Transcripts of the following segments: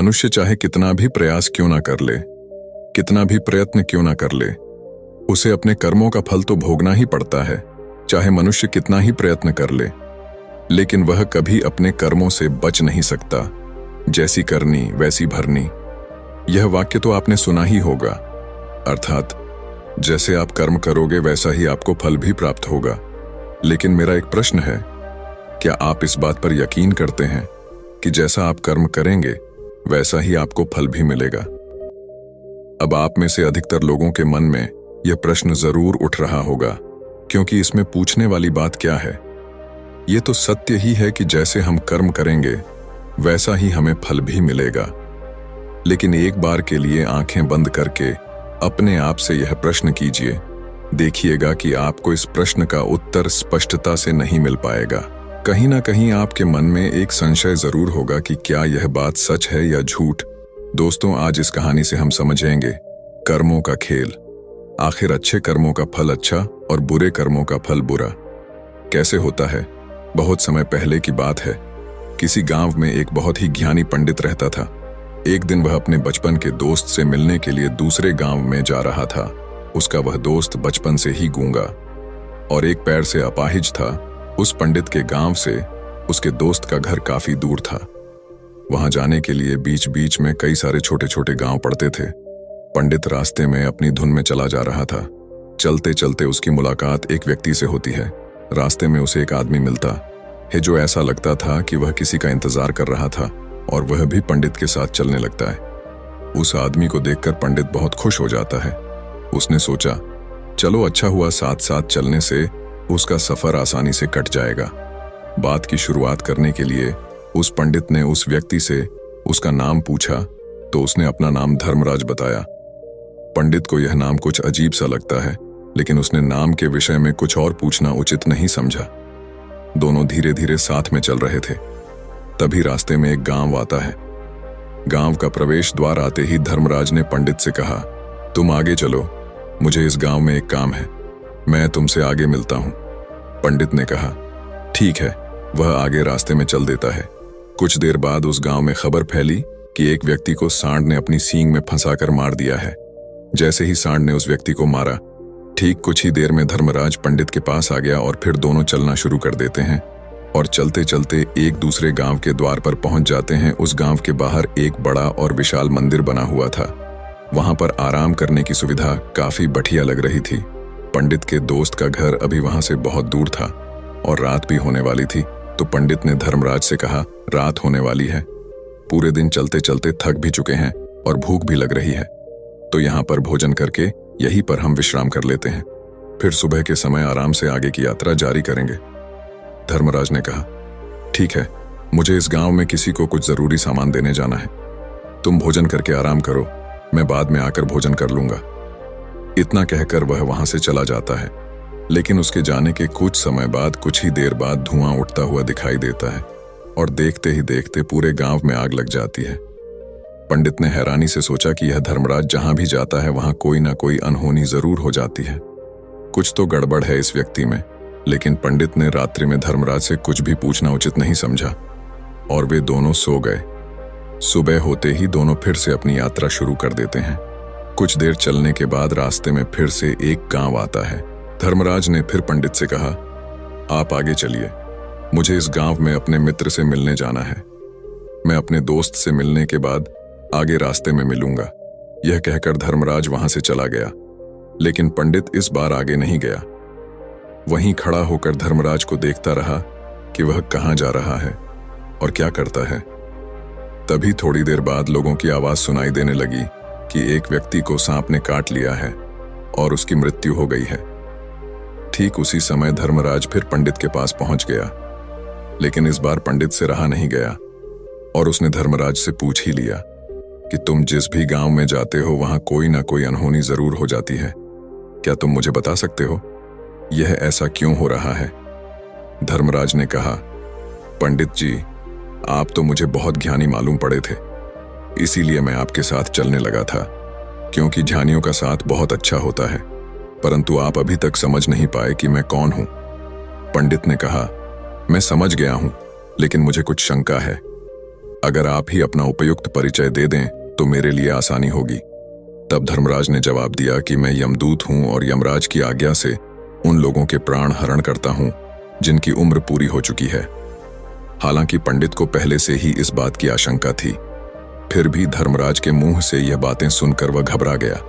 मनुष्य चाहे कितना भी प्रयास क्यों ना कर ले, कितना भी प्रयत्न क्यों ना कर ले, उसे अपने कर्मों का फल तो भोगना ही पड़ता है। चाहे मनुष्य कितना ही प्रयत्न कर ले, लेकिन वह कभी अपने कर्मों से बच नहीं सकता। जैसी करनी वैसी भरनी, यह वाक्य तो आपने सुना ही होगा। अर्थात जैसे आप कर्म करोगे वैसा ही आपको फल भी प्राप्त होगा। लेकिन मेरा एक प्रश्न है, क्या आप इस बात पर यकीन करते हैं कि जैसा आप कर्म करेंगे वैसा ही आपको फल भी मिलेगा? अब आप में से अधिकतर लोगों के मन में यह प्रश्न जरूर उठ रहा होगा, क्योंकि इसमें पूछने वाली बात क्या है? ये तो सत्य ही है कि जैसे हम कर्म करेंगे वैसा ही हमें फल भी मिलेगा। लेकिन एक बार के लिए आंखें बंद करके अपने आप से यह प्रश्न कीजिए, देखिएगा कि आपको इस प्रश्न का उत्तर स्पष्टता से नहीं मिल पाएगा। कहीं ना कहीं आपके मन में एक संशय जरूर होगा कि क्या यह बात सच है या झूठ। दोस्तों, आज इस कहानी से हम समझेंगे कर्मों का खेल। आखिर अच्छे कर्मों का फल अच्छा और बुरे कर्मों का फल बुरा कैसे होता है? बहुत समय पहले की बात है। किसी गांव में एक बहुत ही ज्ञानी पंडित रहता था। एक दिन वह अपने बचपन के दोस्त से मिलने के लिए दूसरे गांव में जा रहा था। उसका वह दोस्त बचपन से ही गूंगा और एक पैर से अपाहिज था। उस पंडित के गांव से उसके दोस्त का घर काफी दूर था। वहां जाने के लिए बीच बीच में कई सारे छोटे छोटे गांव पड़ते थे। पंडित रास्ते में अपनी धुन में चला जा रहा था। चलते चलते उसकी मुलाकात एक व्यक्ति से होती है। रास्ते में उसे एक आदमी मिलता है जो ऐसा लगता था कि वह किसी का इंतजार कर रहा था, और वह भी पंडित के साथ चलने लगता है। उस आदमी को देखकर पंडित बहुत खुश हो जाता है। उसने सोचा, चलो अच्छा हुआ, साथ साथ चलने से उसका सफर आसानी से कट जाएगा। बात की शुरुआत करने के लिए उस पंडित ने उस व्यक्ति से उसका नाम पूछा तो उसने अपना नाम धर्मराज बताया। पंडित को यह नाम कुछ अजीब सा लगता है, लेकिन उसने नाम के विषय में कुछ और पूछना उचित नहीं समझा। दोनों धीरे धीरे साथ में चल रहे थे। तभी रास्ते में एक गांव आता है। गांव का प्रवेश द्वार आते ही धर्मराज ने पंडित से कहा, तुम आगे चलो, मुझे इस गांव में एक काम है, मैं तुमसे आगे मिलता हूं। पंडित ने कहा, ठीक है। वह आगे रास्ते में चल देता है। कुछ देर बाद उस गांव में खबर फैली कि एक व्यक्ति को सांड ने अपनी सींग में फंसाकर मार दिया है। जैसे ही सांड ने उस व्यक्ति को मारा, ठीक कुछ ही देर में धर्मराज पंडित के पास आ गया और फिर दोनों चलना शुरू कर देते हैं और चलते चलते एक दूसरे गांव के द्वार पर पहुंच जाते हैं। उस गांव के बाहर एक बड़ा और विशाल मंदिर बना हुआ था। वहां पर आराम करने की सुविधा काफी बढ़िया लग रही थी। पंडित के दोस्त का घर अभी वहां से बहुत दूर था और रात भी होने वाली थी। तो पंडित ने धर्मराज से कहा, रात होने वाली है, पूरे दिन चलते चलते थक भी चुके हैं और भूख भी लग रही है, तो यहाँ पर भोजन करके यहीं पर हम विश्राम कर लेते हैं, फिर सुबह के समय आराम से आगे की यात्रा जारी करेंगे। धर्मराज ने कहा, ठीक है, मुझे इस गांव में किसी को कुछ जरूरी सामान देने जाना है, तुम भोजन करके आराम करो, मैं बाद में आकर भोजन कर लूंगा। इतना कहकर वह वहां से चला जाता है। लेकिन उसके जाने के कुछ समय बाद, कुछ ही देर बाद धुआं उठता हुआ दिखाई देता है और देखते ही देखते पूरे गांव में आग लग जाती है। पंडित ने हैरानी से सोचा कि यह धर्मराज जहां भी जाता है वहां कोई ना कोई अनहोनी जरूर हो जाती है, कुछ तो गड़बड़ है इस व्यक्ति में। लेकिन पंडित ने रात्रि में धर्मराज से कुछ भी पूछना उचित नहीं समझा और वे दोनों सो गए। सुबह होते ही दोनों फिर से अपनी यात्रा शुरू कर देते हैं। कुछ देर चलने के बाद रास्ते में फिर से एक गांव आता है। धर्मराज ने फिर पंडित से कहा, आप आगे चलिए, मुझे इस गांव में अपने मित्र से मिलने जाना है, मैं अपने दोस्त से मिलने के बाद आगे रास्ते में मिलूंगा। यह कहकर धर्मराज वहां से चला गया। लेकिन पंडित इस बार आगे नहीं गया। वहीं खड़ा होकर धर्मराज को देखता रहा कि वह कहां जा रहा है और क्या करता है। तभी थोड़ी देर बाद लोगों की आवाज सुनाई देने लगी कि एक व्यक्ति को सांप ने काट लिया है और उसकी मृत्यु हो गई है। ठीक उसी समय धर्मराज फिर पंडित के पास पहुंच गया, लेकिन इस बार पंडित से रहा नहीं गया और उसने धर्मराज से पूछ ही लिया कि तुम जिस भी गांव में जाते हो वहां कोई ना कोई अनहोनी जरूर हो जाती है, क्या तुम मुझे बता सकते हो यह ऐसा क्यों हो रहा है? धर्मराज ने कहा, पंडित जी, आप तो मुझे बहुत ज्ञानी मालूम पड़े थे, इसीलिए मैं आपके साथ चलने लगा था, क्योंकि ज्ञानियों का साथ बहुत अच्छा होता है, परंतु आप अभी तक समझ नहीं पाए कि मैं कौन हूं। पंडित ने कहा, मैं समझ गया हूं, लेकिन मुझे कुछ शंका है। अगर आप ही अपना उपयुक्त परिचय दे दें तो मेरे लिए आसानी होगी। तब धर्मराज ने जवाब दिया कि मैं यमदूत हूं और यमराज की आज्ञा से उन लोगों के प्राण हरण करता हूं जिनकी उम्र पूरी हो चुकी है। हालांकि पंडित को पहले से ही इस बात की आशंका थी, फिर भी धर्मराज के मुंह से यह बातें सुनकर वह घबरा गया।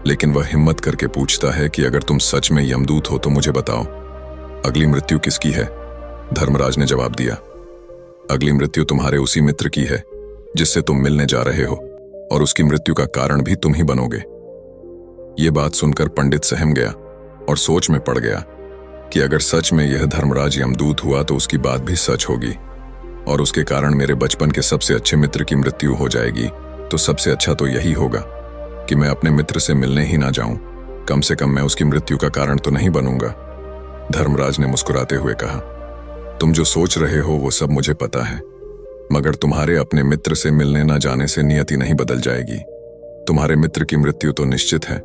लेकिन वह हिम्मत करके पूछता है कि अगर तुम सच में यमदूत हो तो मुझे बताओ, अगली मृत्यु किसकी है? धर्मराज ने जवाब दिया, अगली मृत्यु तुम्हारे उसी मित्र की है जिससे तुम मिलने जा रहे हो, और उसकी मृत्यु का कारण भी तुम ही बनोगे। ये बात सुनकर पंडित सहम गया और सोच में पड़ गया कि अगर सच में यह धर्मराज यमदूत हुआ तो उसकी बात भी सच होगी और उसके कारण मेरे बचपन के सबसे अच्छे मित्र की मृत्यु हो जाएगी। तो सबसे अच्छा तो यही होगा कि मैं अपने मित्र से मिलने ही ना जाऊं, कम से कम मैं उसकी मृत्यु का कारण तो नहीं बनूंगा। धर्मराज ने मुस्कुराते हुए कहा, तुम जो सोच रहे हो वो सब मुझे पता है, मगर तुम्हारे अपने मित्र से मिलने न जाने से नियति नहीं बदल जाएगी। तुम्हारे मित्र की मृत्यु तो निश्चित है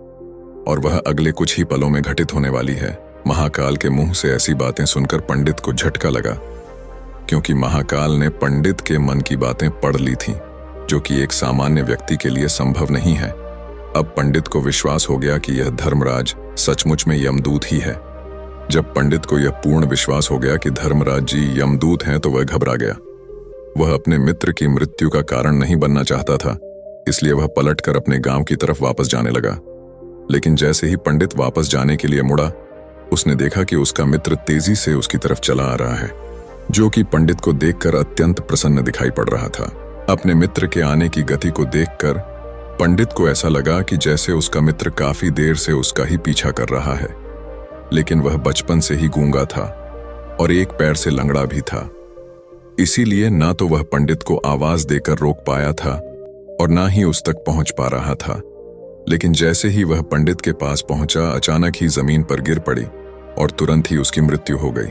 और वह अगले कुछ ही पलों में घटित होने वाली है। महाकाल के मुंह से ऐसी बातें सुनकर पंडित को झटका लगा, क्योंकि महाकाल ने पंडित के मन की बातें पढ़ ली थीं, जो कि एक सामान्य व्यक्ति के लिए संभव नहीं है। अब पंडित को विश्वास हो गया कि यह धर्मराज सचमुच में यमदूत ही है। जब पंडित को यह पूर्ण विश्वास हो गया कि धर्मराज जी यमदूत हैं तो वह घबरा गया। वह अपने मित्र की मृत्यु का कारण नहीं बनना चाहता था, इसलिए वह पलटकर अपने गांव की तरफ वापस जाने लगा। लेकिन जैसे ही पंडित वापस जाने के लिए मुड़ा, उसने देखा कि उसका मित्र तेजी से उसकी तरफ चला आ रहा है, जो कि पंडित को देखकर अत्यंत प्रसन्न दिखाई पड़ रहा था। अपने मित्र के आने की गति को देखकर पंडित को ऐसा लगा कि जैसे उसका मित्र काफी देर से उसका ही पीछा कर रहा है, लेकिन वह बचपन से ही गूंगा था और एक पैर से लंगड़ा भी था। इसीलिए ना तो वह पंडित को आवाज देकर रोक पाया था और ना ही उस तक पहुंच पा रहा था। लेकिन जैसे ही वह पंडित के पास पहुंचा, अचानक ही जमीन पर गिर पड़ी और तुरंत ही उसकी मृत्यु हो गई।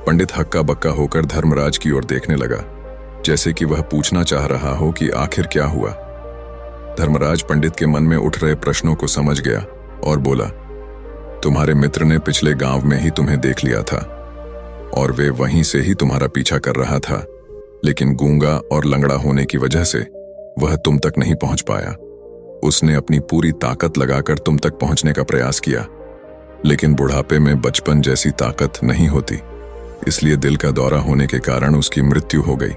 पंडित हक्का बक्का होकर धर्मराज की ओर देखने लगा, जैसे कि वह पूछना चाह रहा हो कि आखिर क्या हुआ। धर्मराज पंडित के मन में उठ रहे प्रश्नों को समझ गया और बोला, तुम्हारे मित्र ने पिछले गांव में ही तुम्हें देख लिया था और वे वहीं से ही तुम्हारा पीछा कर रहा था, लेकिन गूंगा और लंगड़ा होने की वजह से वह तुम तक नहीं पहुंच पाया। उसने अपनी पूरी ताकत लगाकर तुम तक पहुंचने का प्रयास किया, लेकिन बुढ़ापे में बचपन जैसी ताकत नहीं होती, इसलिए दिल का दौरा होने के कारण उसकी मृत्यु हो गई,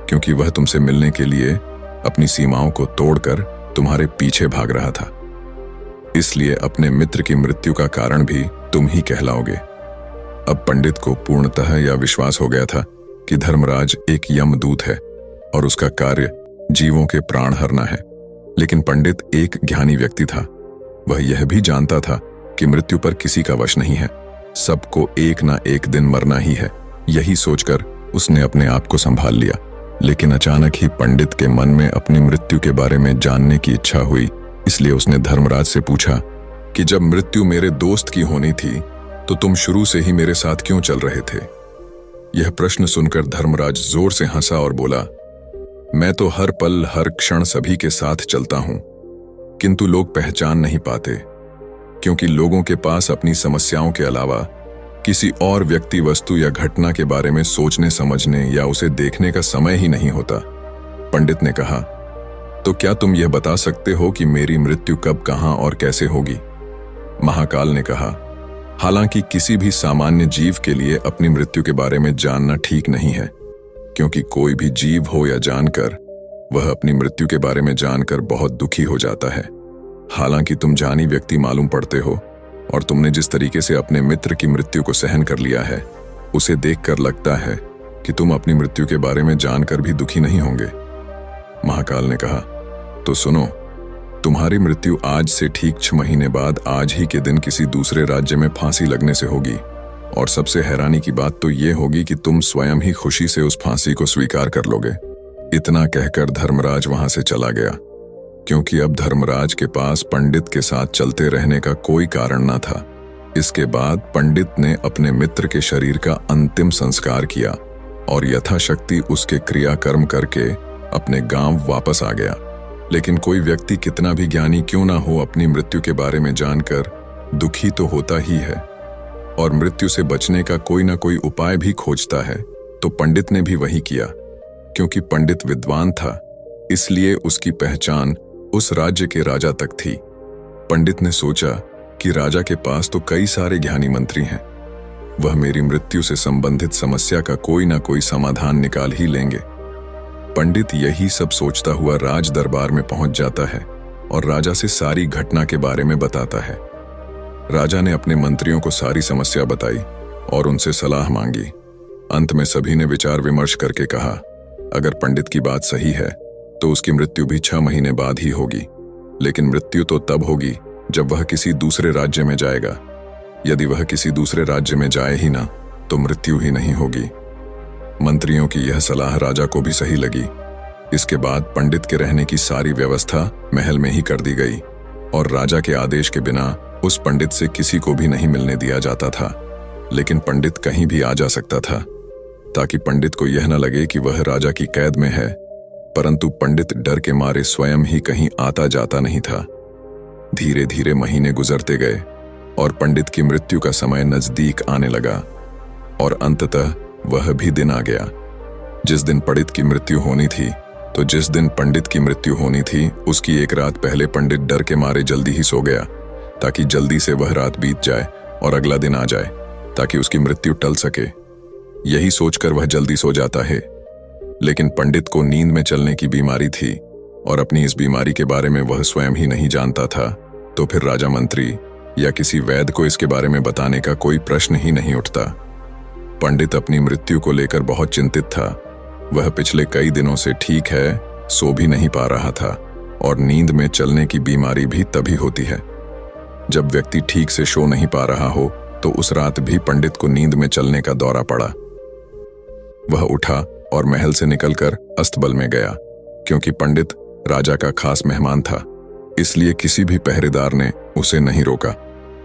क्योंकि वह तुमसे मिलने के लिए अपनी सीमाओं को तोड़कर तुम्हारे पीछे भाग रहा था। इसलिए अपने मित्र की मृत्यु का कारण भी तुम ही कहलाओगे। अब पंडित को पूर्णतः यह विश्वास हो गया था कि धर्मराज एक यमदूत है और उसका कार्य जीवों के प्राण हरना है। लेकिन पंडित एक ज्ञानी व्यक्ति था, वह यह भी जानता था कि मृत्यु पर किसी का वश नहीं है, सबको एक ना एक दिन मरना ही है। यही सोचकर उसने अपने आप को संभाल लिया। लेकिन अचानक ही पंडित के मन में अपनी मृत्यु के बारे में जानने की इच्छा हुई, इसलिए उसने धर्मराज से पूछा कि जब मृत्यु मेरे दोस्त की होनी थी तो तुम शुरू से ही मेरे साथ क्यों चल रहे थे? यह प्रश्न सुनकर धर्मराज जोर से हंसा और बोला, मैं तो हर पल हर क्षण सभी के साथ चलता हूं, किंतु लोग पहचान नहीं पाते, क्योंकि लोगों के पास अपनी समस्याओं के अलावा किसी और व्यक्ति, वस्तु या घटना के बारे में सोचने समझने या उसे देखने का समय ही नहीं होता। पंडित ने कहा, तो क्या तुम यह बता सकते हो कि मेरी मृत्यु कब, कहां और कैसे होगी? महाकाल ने कहा, हालांकि किसी भी सामान्य जीव के लिए अपनी मृत्यु के बारे में जानना ठीक नहीं है, क्योंकि कोई भी जीव हो या जानकर, वह अपनी मृत्यु के बारे में जानकर बहुत दुखी हो जाता है। हालांकि तुम जानी व्यक्ति मालूम पड़ते हो और तुमने जिस तरीके से अपने मित्र की मृत्यु को सहन कर लिया है, उसे देखकर लगता है कि तुम अपनी मृत्यु के बारे में जानकर भी दुखी नहीं होंगे। महाकाल ने कहा, तो सुनो, तुम्हारी मृत्यु आज से ठीक 6 महीने बाद आज ही के दिन किसी दूसरे राज्य में फांसी लगने से होगी, और सबसे हैरानी की बात तो ये होगी कि तुम स्वयं ही खुशी से उस फांसी को स्वीकार कर लोगे। इतना कहकर धर्मराज वहां से चला गया, क्योंकि अब धर्मराज के पास पंडित के साथ चलते रहने का कोई कारण न था। इसके बाद पंडित ने अपने मित्र के शरीर का अंतिम संस्कार किया और यथाशक्ति उसके क्रियाकर्म करके अपने गांव वापस आ गया। लेकिन कोई व्यक्ति कितना भी ज्ञानी क्यों ना हो, अपनी मृत्यु के बारे में जानकर दुखी तो होता ही है और मृत्यु से बचने का कोई ना कोई उपाय भी खोजता है। तो पंडित ने भी वही किया, क्योंकि पंडित विद्वान था, इसलिए उसकी पहचान उस राज्य के राजा तक थी। पंडित ने सोचा कि राजा के पास तो कई सारे ज्ञानी मंत्री हैं, वह मेरी मृत्यु से संबंधित समस्या का कोई ना कोई समाधान निकाल ही लेंगे। पंडित यही सब सोचता हुआ राज दरबार में पहुंच जाता है और राजा से सारी घटना के बारे में बताता है। राजा ने अपने मंत्रियों को सारी समस्या बताई और उनसे सलाह मांगी। अंत में सभी ने विचार विमर्श करके कहा, अगर पंडित की बात सही है तो उसकी मृत्यु भी 6 महीने बाद ही होगी, लेकिन मृत्यु तो तब होगी जब वह किसी दूसरे राज्य में जाएगा। यदि वह किसी दूसरे राज्य में जाए ही ना तो मृत्यु ही नहीं होगी। मंत्रियों की यह सलाह राजा को भी सही लगी। इसके बाद पंडित के रहने की सारी व्यवस्था महल में ही कर दी गई और राजा के आदेश के बिना उस पंडित से किसी को भी नहीं मिलने दिया जाता था। लेकिन पंडित कहीं भी आ जा सकता था, ताकि पंडित को यह न लगे कि वह राजा की कैद में है। परंतु पंडित डर के मारे स्वयं ही कहीं आता जाता नहीं था। धीरे धीरे महीने गुजरते गए और पंडित की मृत्यु का समय नजदीक आने लगा और अंततः वह भी दिन आ गया जिस दिन पंडित की मृत्यु होनी थी। तो जिस दिन पंडित की मृत्यु होनी थी उसकी एक रात पहले पंडित डर के मारे जल्दी ही सो गया, ताकि जल्दी से वह रात बीत जाए और अगला दिन आ जाए, ताकि उसकी मृत्यु टल सके। यही सोचकर वह जल्दी सो जाता है। लेकिन पंडित को नींद में चलने की बीमारी थी और अपनी इस बीमारी के बारे में वह स्वयं ही नहीं जानता था। तो फिर राजा मंत्री या किसी वैद्य को इसके बारे में बताने का कोई प्रश्न ही नहीं उठता। पंडित अपनी मृत्यु को लेकर बहुत चिंतित था। वह पिछले कई दिनों से ठीक है, सो भी नहीं पा रहा था और नींद में चलने की बीमारी भी तभी होती है जब व्यक्ति ठीक से सो नहीं पा रहा हो। तो उस रात भी पंडित को नींद में चलने का दौरा पड़ा। वह उठा और महल से निकलकर अस्तबल में गया। क्योंकि पंडित राजा का खास मेहमान था, इसलिए किसी भी पहरेदार ने उसे नहीं रोका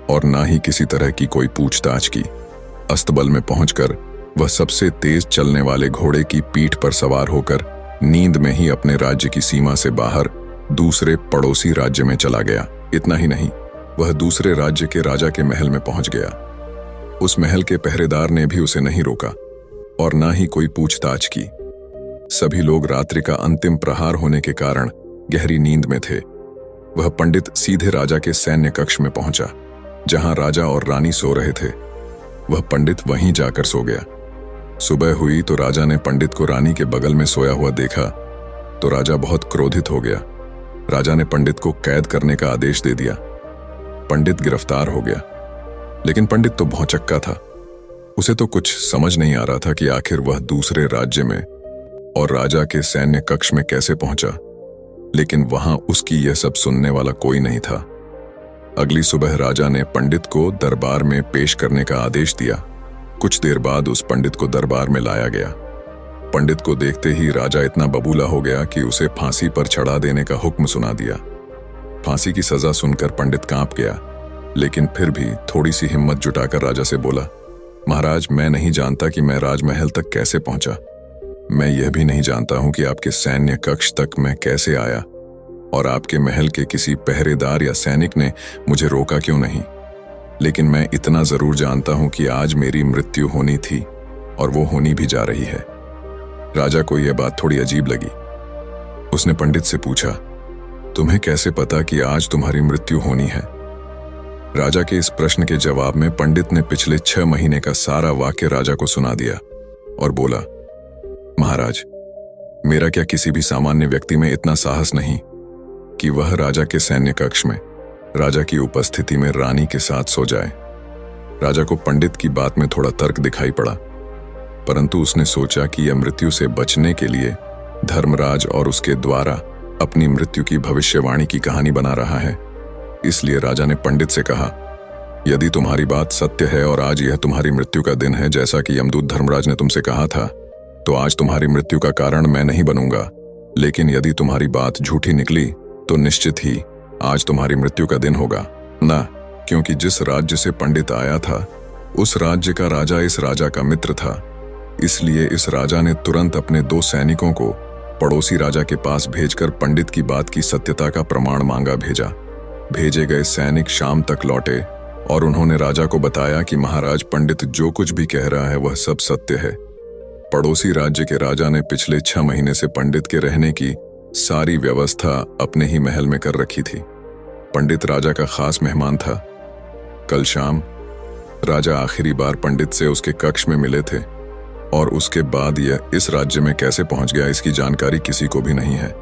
और ना ही किसी तरह की कोई पूछताछ की। अस्तबल में पहुंचकर वह सबसे तेज चलने वाले घोड़े की पीठ पर सवार होकर नींद में ही अपने राज्य की सीमा से बाहर दूसरे पड़ोसी राज्य में चला गया। इतना ही नहीं, वह दूसरे राज्य के राजा के महल में पहुंच गया। उस महल के पहरेदार ने भी उसे नहीं रोका और ना ही कोई पूछताछ की। सभी लोग रात्रि का अंतिम प्रहार होने के कारण गहरी नींद में थे। वह पंडित सीधे राजा के सैन्य कक्ष में पहुंचा, जहां राजा और रानी सो रहे थे। वह पंडित वहीं जाकर सो गया। सुबह हुई तो राजा ने पंडित को रानी के बगल में सोया हुआ देखा तो राजा बहुत क्रोधित हो गया। राजा ने पंडित को कैद करने का आदेश दे दिया। पंडित गिरफ्तार हो गया, लेकिन पंडित तो भौंचक्का था। उसे तो कुछ समझ नहीं आ रहा था कि आखिर वह दूसरे राज्य में और राजा के सैन्य कक्ष में कैसे पहुंचा। लेकिन वहां उसकी यह सब सुनने वाला कोई नहीं था। अगली सुबह राजा ने पंडित को दरबार में पेश करने का आदेश दिया। कुछ देर बाद उस पंडित को दरबार में लाया गया। पंडित को देखते ही राजा इतना बबूला हो गया कि उसे फांसी पर चढ़ा देने का हुक्म सुना दिया। फांसी की सजा सुनकर पंडित कांप गया, लेकिन फिर भी थोड़ी सी हिम्मत जुटाकर राजा से बोला, महाराज, मैं नहीं जानता कि मैं राजमहल तक कैसे पहुंचा। मैं यह भी नहीं जानता हूं कि आपके सैन्य कक्ष तक मैं कैसे आया और आपके महल के किसी पहरेदार या सैनिक ने मुझे रोका क्यों नहीं। लेकिन मैं इतना जरूर जानता हूं कि आज मेरी मृत्यु होनी थी और वो होनी भी जा रही है। राजा को यह बात थोड़ी अजीब लगी। उसने पंडित से पूछा, तुम्हें कैसे पता कि आज तुम्हारी मृत्यु होनी है? राजा के इस प्रश्न के जवाब में पंडित ने पिछले 6 महीने का सारा वाक्य राजा को सुना दिया और बोला, महाराज, मेरा क्या किसी भी सामान्य व्यक्ति में इतना साहस नहीं कि वह राजा के सैन्य कक्ष में राजा की उपस्थिति में रानी के साथ सो जाए। राजा को पंडित की बात में थोड़ा तर्क दिखाई पड़ा, परंतु उसने सोचा कि यह मृत्यु से बचने के लिए धर्मराज और उसके द्वारा अपनी मृत्यु की भविष्यवाणी की कहानी बना रहा है। इसलिए राजा ने पंडित से कहा, यदि तुम्हारी बात सत्य है और आज यह तुम्हारी मृत्यु का दिन है जैसा कि यमदूत धर्मराज ने तुमसे कहा था, तो आज तुम्हारी मृत्यु का कारण मैं नहीं बनूंगा। लेकिन यदि तुम्हारी बात झूठी निकली तो निश्चित ही आज तुम्हारी मृत्यु का दिन होगा ना, क्योंकि जिस राज्य से पंडित आया था उस राज्य का राजा इस राजा का मित्र था। इसलिए इस राजा ने तुरंत अपने 2 सैनिकों को पड़ोसी राजा के पास भेजकर पंडित की बात की सत्यता का प्रमाण मांगा भेजा। भेजे गए सैनिक शाम तक लौटे और उन्होंने राजा को बताया कि महाराज, पंडित जो कुछ भी कह रहा है वह सब सत्य है। पड़ोसी राज्य के राजा ने पिछले 6 महीने से पंडित के रहने की सारी व्यवस्था अपने ही महल में कर रखी थी। पंडित राजा का खास मेहमान था। कल शाम राजा आखिरी बार पंडित से उसके कक्ष में मिले थे और उसके बाद यह इस राज्य में कैसे पहुंच गया इसकी जानकारी किसी को भी नहीं है।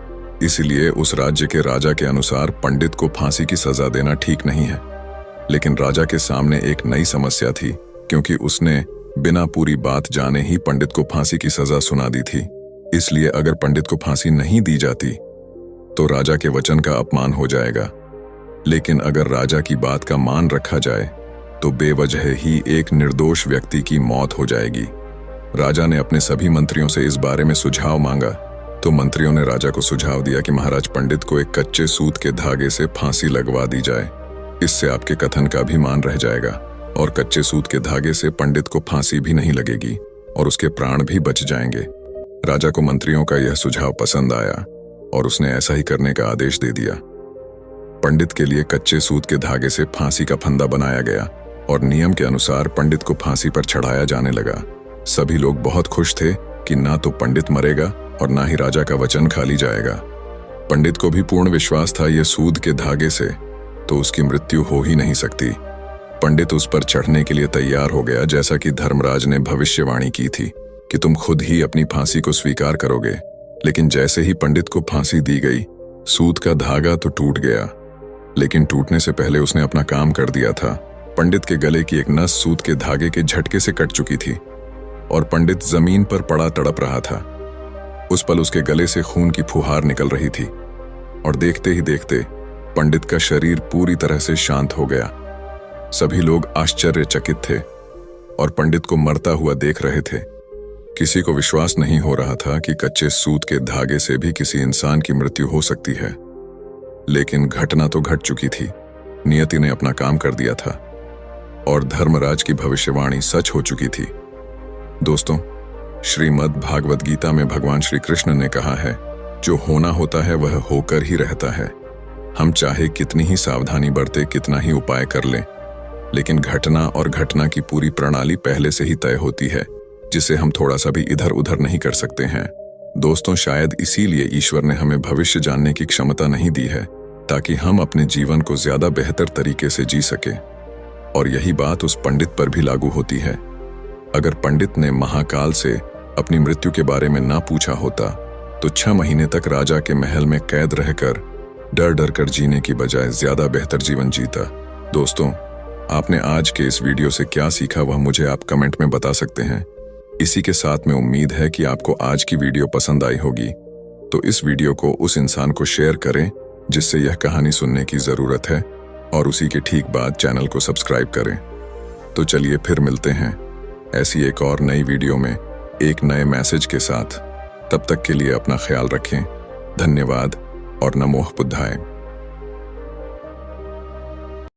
इसलिए उस राज्य के राजा के अनुसार पंडित को फांसी की सजा देना ठीक नहीं है। लेकिन राजा के सामने एक नई समस्या थी, क्योंकि उसने बिना पूरी बात जाने ही पंडित को फांसी की सजा सुना दी थी। इसलिए अगर पंडित को फांसी नहीं दी जाती तो राजा के वचन का अपमान हो जाएगा। लेकिन अगर राजा की बात का मान रखा जाए तो बेवजह ही एक निर्दोष व्यक्ति की मौत हो जाएगी। राजा ने अपने सभी मंत्रियों से इस बारे में सुझाव मांगा तो मंत्रियों ने राजा को सुझाव दिया कि महाराज, पंडित को एक कच्चे सूत के धागे से फांसी लगवा दी जाए। इससे आपके कथन का भी मान रह जाएगा और कच्चे सूत के धागे से पंडित को फांसी भी नहीं लगेगी और उसके प्राण भी बच जाएंगे। राजा को मंत्रियों का यह सुझाव पसंद आया और उसने ऐसा ही करने का आदेश दे दिया। पंडित के लिए कच्चे सूत के धागे से फांसी का फंदा बनाया गया और नियम के अनुसार पंडित को फांसी पर चढ़ाया जाने लगा। सभी लोग बहुत खुश थे कि ना तो पंडित मरेगा और ना ही राजा का वचन खाली जाएगा। पंडित को भी पूर्ण विश्वास था ये सूद के धागे से तो उसकी मृत्यु हो ही नहीं सकती। पंडित उस पर चढ़ने के लिए तैयार हो गया, जैसा कि धर्मराज ने भविष्यवाणी की थी कि तुम खुद ही अपनी फांसी को स्वीकार करोगे। लेकिन जैसे ही पंडित को फांसी दी गई, सूत का धागा तो टूट गया, लेकिन टूटने से पहले उसने अपना काम कर दिया था। पंडित के गले की एक नस सूत के धागे के झटके से कट चुकी थी और पंडित जमीन पर पड़ा तड़प रहा था। उस पल उसके गले से खून की फुहार निकल रही थी और देखते ही देखते पंडित का शरीर पूरी तरह से शांत हो गया। सभी लोग आश्चर्यचकित थे और पंडित को मरता हुआ देख रहे थे। किसी को विश्वास नहीं हो रहा था कि कच्चे सूत के धागे से भी किसी इंसान की मृत्यु हो सकती है। लेकिन घटना तो घट चुकी थी। नियति ने अपना काम कर दिया था और धर्मराज की भविष्यवाणी सच हो चुकी थी। दोस्तों, श्रीमद् भागवत गीता में भगवान श्री कृष्ण ने कहा है, जो होना होता है वह होकर ही रहता है। हम चाहे कितनी ही सावधानी बरते, कितना ही उपाय कर लें, लेकिन घटना और घटना की पूरी प्रणाली पहले से ही तय होती है, जिसे हम थोड़ा सा भी इधर उधर नहीं कर सकते हैं। दोस्तों, शायद इसीलिए ईश्वर ने हमें भविष्य जानने की क्षमता नहीं दी है, ताकि हम अपने जीवन को ज्यादा बेहतर तरीके से जी सके। और यही बात उस पंडित पर भी लागू होती है। अगर पंडित ने महाकाल से अपनी मृत्यु के बारे में ना पूछा होता तो 6 महीने तक राजा के महल में कैद रहकर डर डर कर जीने की बजाय ज्यादा बेहतर जीवन जीता। दोस्तों, आपने आज के इस वीडियो से क्या सीखा वह मुझे आप कमेंट में बता सकते हैं। इसी के साथ में उम्मीद है कि आपको आज की वीडियो पसंद आई होगी, तो इस वीडियो को उस इंसान को शेयर करें जिससे यह कहानी सुनने की जरूरत है और उसी के ठीक बाद चैनल को सब्सक्राइब करें। तो चलिए फिर मिलते हैं ऐसी एक और नई वीडियो में एक नए मैसेज के साथ। तब तक के लिए अपना ख्याल रखें। धन्यवाद और नमो बुद्धाय।